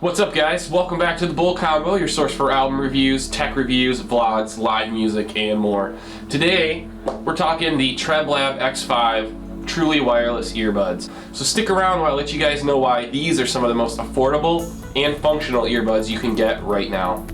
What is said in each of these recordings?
What's up, guys? Welcome back to the Bull Combo, your source for album reviews, tech reviews, vlogs, live music, and more. Today, we're talking the Treblab X5 truly wireless earbuds. So stick around while I let you guys know why these are some of the most affordable and functional earbuds you can get right now.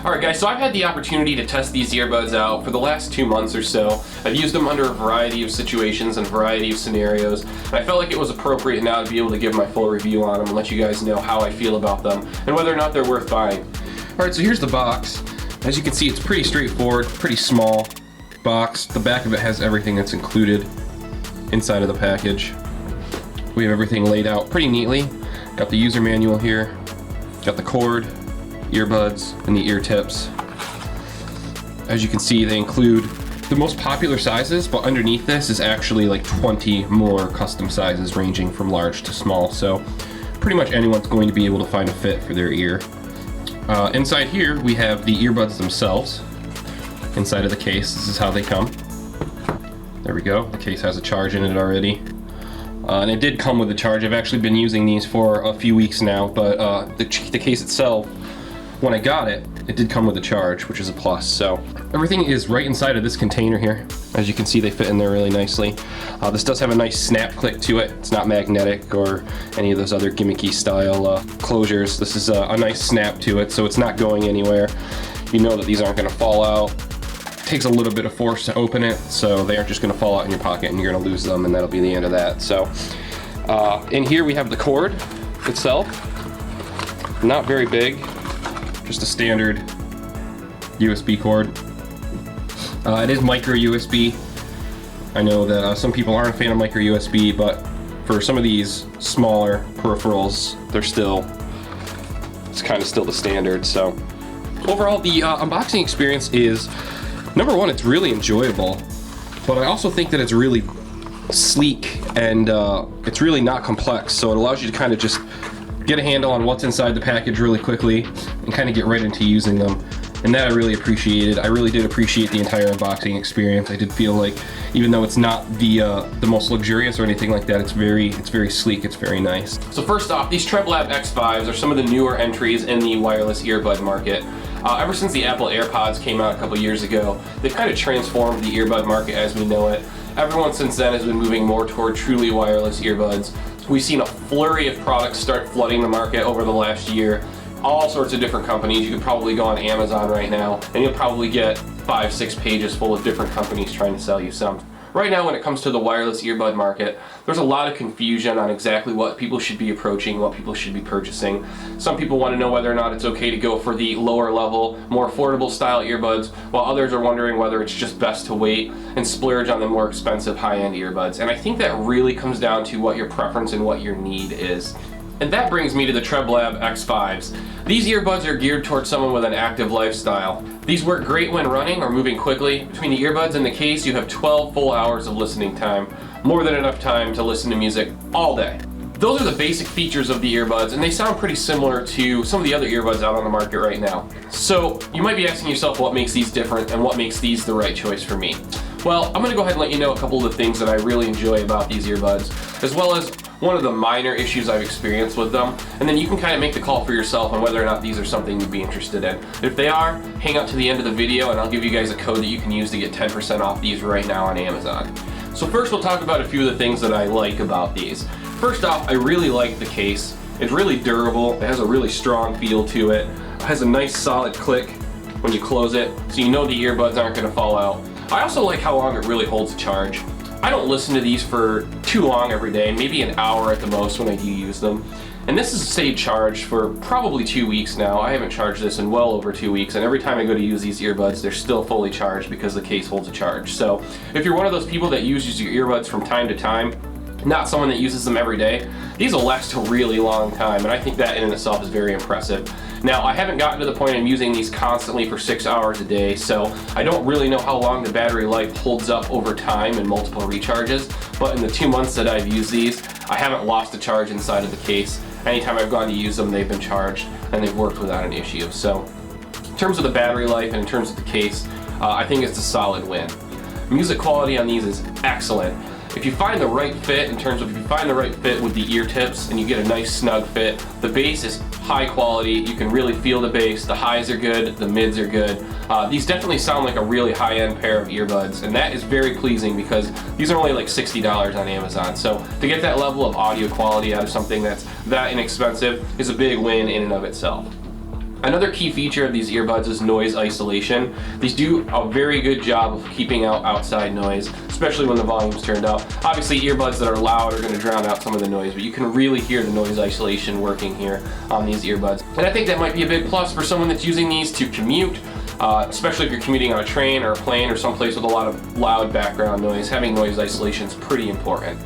Alright guys, so I've had the opportunity to test these earbuds out for the last 2 months or so. I've used them under a variety of situations and a variety of scenarios, and I felt like it was appropriate now to be able to give my full review on them and let you guys know how I feel about them and whether or not they're worth buying. Alright, so here's the box. As you can see, it's pretty straightforward, pretty small box. The back of it has everything that's included inside of the package. We have everything laid out pretty neatly. Got the user manual here, got the cord, earbuds, and the ear tips. As you can see, they include the most popular sizes, but underneath this is actually like 20 more custom sizes ranging from large to small, so pretty much anyone's going to be able to find a fit for their ear. Inside here we have the earbuds themselves inside of the case. This is how they come. There we go. The case has a charge in it already. And it did come with a charge. I've actually been using these for a few weeks now, but the case itself, when I got it, it did come with a charge, which is a plus. So everything is right inside of this container here. As you can see, they fit in there really nicely. This does have a nice snap click to it. It's not magnetic or any of those other gimmicky style closures. This is a nice snap to it, so it's not going anywhere. You know that these aren't going to fall out. It takes a little bit of force to open it, so they aren't just going to fall out in your pocket and you're going to lose them, and that'll be the end of that. So in here we have the cord itself. Not very big. Just a standard USB cord. It is micro USB. I know that some people aren't a fan of micro USB, but for some of these smaller peripherals, it's kind of still the standard. So overall, the unboxing experience is, number one, it's really enjoyable, but I also think that it's really sleek and it's really not complex. So it allows you to kind of just get a handle on what's inside the package really quickly and kind of get right into using them. And that I really appreciated. I really did appreciate the entire unboxing experience. I did feel like, even though it's not the most luxurious or anything like that, it's very sleek, it's very nice. So first off, these Treblab X5s are some of the newer entries in the wireless earbud market. Ever since the Apple AirPods came out a couple years ago, they've kind of transformed the earbud market as we know it. Everyone since then has been moving more toward truly wireless earbuds. We've seen a flurry of products start flooding the market over the last year. All sorts of different companies. You could probably go on Amazon right now and you'll probably get 5-6 pages full of different companies trying to sell you some. Right now, when it comes to the wireless earbud market, there's a lot of confusion on exactly what people should be approaching, what people should be purchasing. Some people want to know whether or not it's okay to go for the lower level, more affordable style earbuds, while others are wondering whether it's just best to wait and splurge on the more expensive high-end earbuds. And I think that really comes down to what your preference and what your need is. And that brings me to the Treblab X5s. These earbuds are geared towards someone with an active lifestyle. These work great when running or moving quickly. Between the earbuds and the case, you have 12 full hours of listening time. More than enough time to listen to music all day. Those are the basic features of the earbuds, and they sound pretty similar to some of the other earbuds out on the market right now. So you might be asking yourself what makes these different and what makes these the right choice for me. Well, I'm going to go ahead and let you know a couple of the things that I really enjoy about these earbuds, as well as one of the minor issues I've experienced with them, and then you can kind of make the call for yourself on whether or not these are something you'd be interested in. If they are, hang out to the end of the video and I'll give you guys a code that you can use to get 10% off these right now on Amazon. So first we'll talk about a few of the things that I like about these. First off, I really like the case. It's really durable, it has a really strong feel to it. It has a nice solid click when you close it, so you know the earbuds aren't going to fall out. I also like how long it really holds a charge. I don't listen to these for too long every day, maybe an hour at the most when I do use them. And this has stayed charged for probably 2 weeks now. I haven't charged this in well over 2 weeks, and every time I go to use these earbuds, they're still fully charged because the case holds a charge. So if you're one of those people that uses your earbuds from time to time, not someone that uses them every day, these will last a really long time, and I think that in itself is very impressive. Now, I haven't gotten to the point of using these constantly for 6 hours a day, so I don't really know how long the battery life holds up over time in multiple recharges, but in the 2 months that I've used these, I haven't lost a charge inside of the case. Anytime I've gone to use them, they've been charged, and they've worked without an issue. So in terms of the battery life and in terms of the case, I think it's a solid win. Music quality on these is excellent. If you find the right fit in terms of if you find the right fit with the ear tips and you get a nice snug fit, the bass is high quality. You can really feel the bass. The highs are good, the mids are good. These definitely sound like a really high-end pair of earbuds, and that is very pleasing because these are only like $60 on Amazon. So to get that level of audio quality out of something that's that inexpensive is a big win in and of itself. Another key feature of these earbuds is noise isolation. These do a very good job of keeping out outside noise, especially when the volume's turned up. Obviously, earbuds that are loud are going to drown out some of the noise, but you can really hear the noise isolation working here on these earbuds. And I think that might be a big plus for someone that's using these to commute, especially if you're commuting on a train or a plane or someplace with a lot of loud background noise. Having noise isolation is pretty important.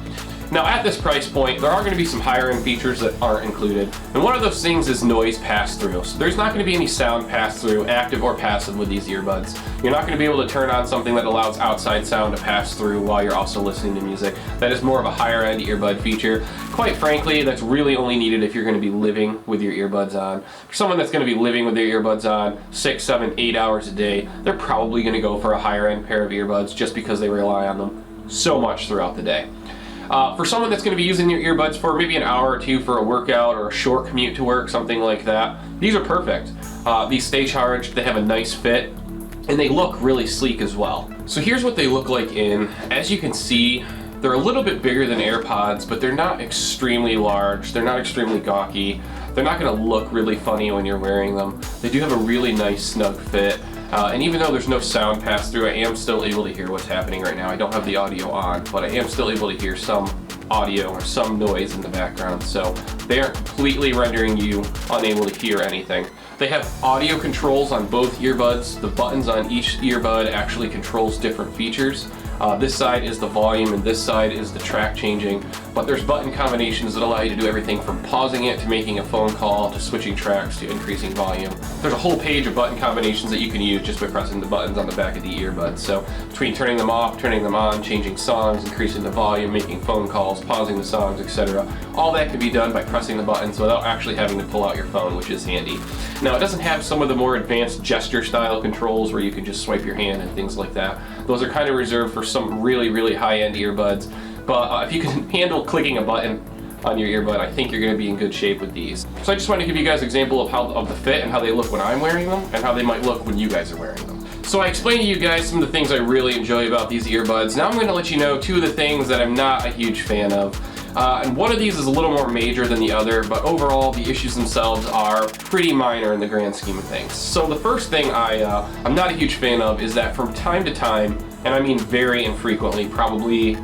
Now at this price point, there are going to be some higher end features that aren't included, and one of those things is noise pass-through. So there's not going to be any sound pass-through, active or passive, with these earbuds. You're not going to be able to turn on something that allows outside sound to pass through while you're also listening to music. That is more of a higher end earbud feature. Quite frankly, that's really only needed if you're going to be living with your earbuds on. For someone that's going to be living with their earbuds on 6, 7, 8 hours a day, they're probably going to go for a higher end pair of earbuds just because they rely on them so much throughout the day. For someone that's going to be using your earbuds for maybe an hour or two for a workout or a short commute to work, something like that, these are perfect. These stay charged, they have a nice fit, and they look really sleek as well. So here's what they look like in. As you can see, they're a little bit bigger than AirPods, but they're not extremely large, they're not extremely gawky, they're not going to look really funny when you're wearing them. They do have a really nice snug fit. And even though there's no sound pass through, I am still able to hear what's happening right now. I don't have the audio on, but I am still able to hear some audio or some noise in the background. So they aren't completely rendering you unable to hear anything. They have audio controls on both earbuds. The buttons on each earbud actually controls different features. This side is the volume and this side is the track changing, but there's button combinations that allow you to do everything from pausing it to making a phone call to switching tracks to increasing volume. There's a whole page of button combinations that you can use just by pressing the buttons on the back of the earbuds. So between turning them off, turning them on, changing songs, increasing the volume, making phone calls, pausing the songs, etc. All that can be done by pressing the buttons without actually having to pull out your phone, which is handy. Now it doesn't have some of the more advanced gesture style controls where you can just swipe your hand and things like that. Those are kind of reserved for some really high-end earbuds, but if you can handle clicking a button on your earbud, I think you're going to be in good shape with these. So I just wanted to give you guys an example of the fit and how they look when I'm wearing them and how they might look when you guys are wearing them. So I explained to you guys some of the things I really enjoy about these earbuds. Now I'm going to let you know two of the things that I'm not a huge fan of. And one of these is a little more major than the other, but overall the issues themselves are pretty minor in the grand scheme of things. So the first thing I'm not a huge fan of is that from time to time, and I mean very infrequently, probably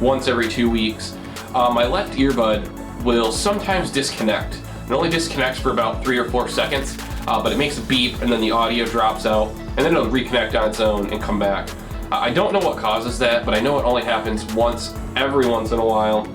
once every 2 weeks, my left earbud will sometimes disconnect. It only disconnects for about 3 or 4 seconds, but it makes a beep and then the audio drops out, and then it'll reconnect on its own and come back. I don't know what causes that, but I know it only happens every once in a while.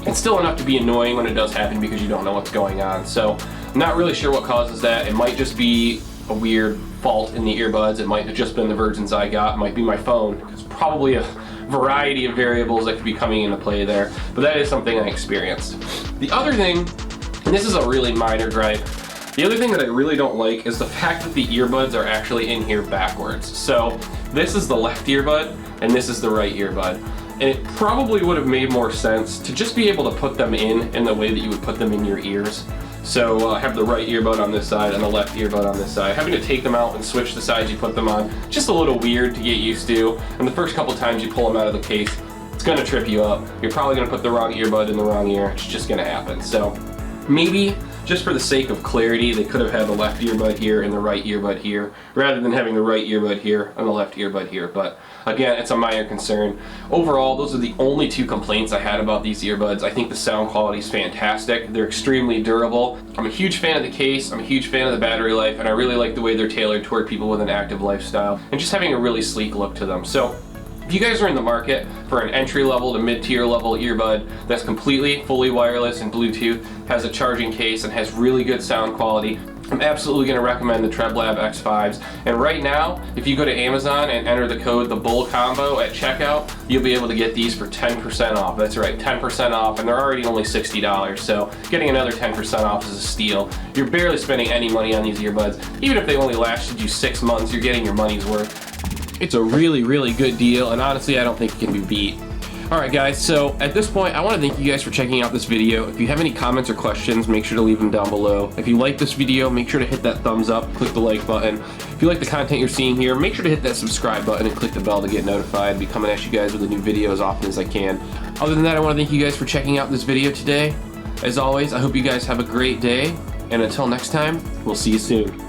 It's still enough to be annoying when it does happen because you don't know what's going on. So I'm not really sure what causes that. It might just be a weird fault in the earbuds. It might have just been the versions I got. It might be my phone. There's probably a variety of variables that could be coming into play there, but that is something I experienced. The other thing, and this is a really minor gripe, the other thing that I really don't like is the fact that the earbuds are actually in here backwards. So this is the left earbud and this is the right earbud. And it probably would have made more sense to just be able to put them in the way that you would put them in your ears. So have the right earbud on this side and the left earbud on this side. Having to take them out and switch the sides you put them on, just a little weird to get used to. And the first couple times you pull them out of the case, it's gonna trip you up. You're probably gonna put the wrong earbud in the wrong ear. It's just gonna happen. So maybe just for the sake of clarity, they could have had the left earbud here and the right earbud here, rather than having the right earbud here and the left earbud here. But again, it's a minor concern. Overall, those are the only two complaints I had about these earbuds. I think the sound quality is fantastic. They're extremely durable. I'm a huge fan of the case, I'm a huge fan of the battery life, and I really like the way they're tailored toward people with an active lifestyle and just having a really sleek look to them. So if you guys are in the market for an entry-level to mid-tier level earbud that's completely fully wireless and Bluetooth, has a charging case, and has really good sound quality, I'm absolutely going to recommend the Treblab X5s. And right now, if you go to Amazon and enter the code THEBULLCOMBO at checkout, you'll be able to get these for 10% off. That's right, 10% off, and they're already only $60. So getting another 10% off is a steal. You're barely spending any money on these earbuds. Even if they only lasted you 6 months, you're getting your money's worth. It's a really, really good deal, and honestly, I don't think it can be beat. Alright guys, so at this point, I want to thank you guys for checking out this video. If you have any comments or questions, make sure to leave them down below. If you like this video, make sure to hit that thumbs up, click the like button. If you like the content you're seeing here, make sure to hit that subscribe button and click the bell to get notified. I'll be coming at you guys with a new video as often as I can. Other than that, I want to thank you guys for checking out this video today. As always, I hope you guys have a great day, and until next time, we'll see you soon.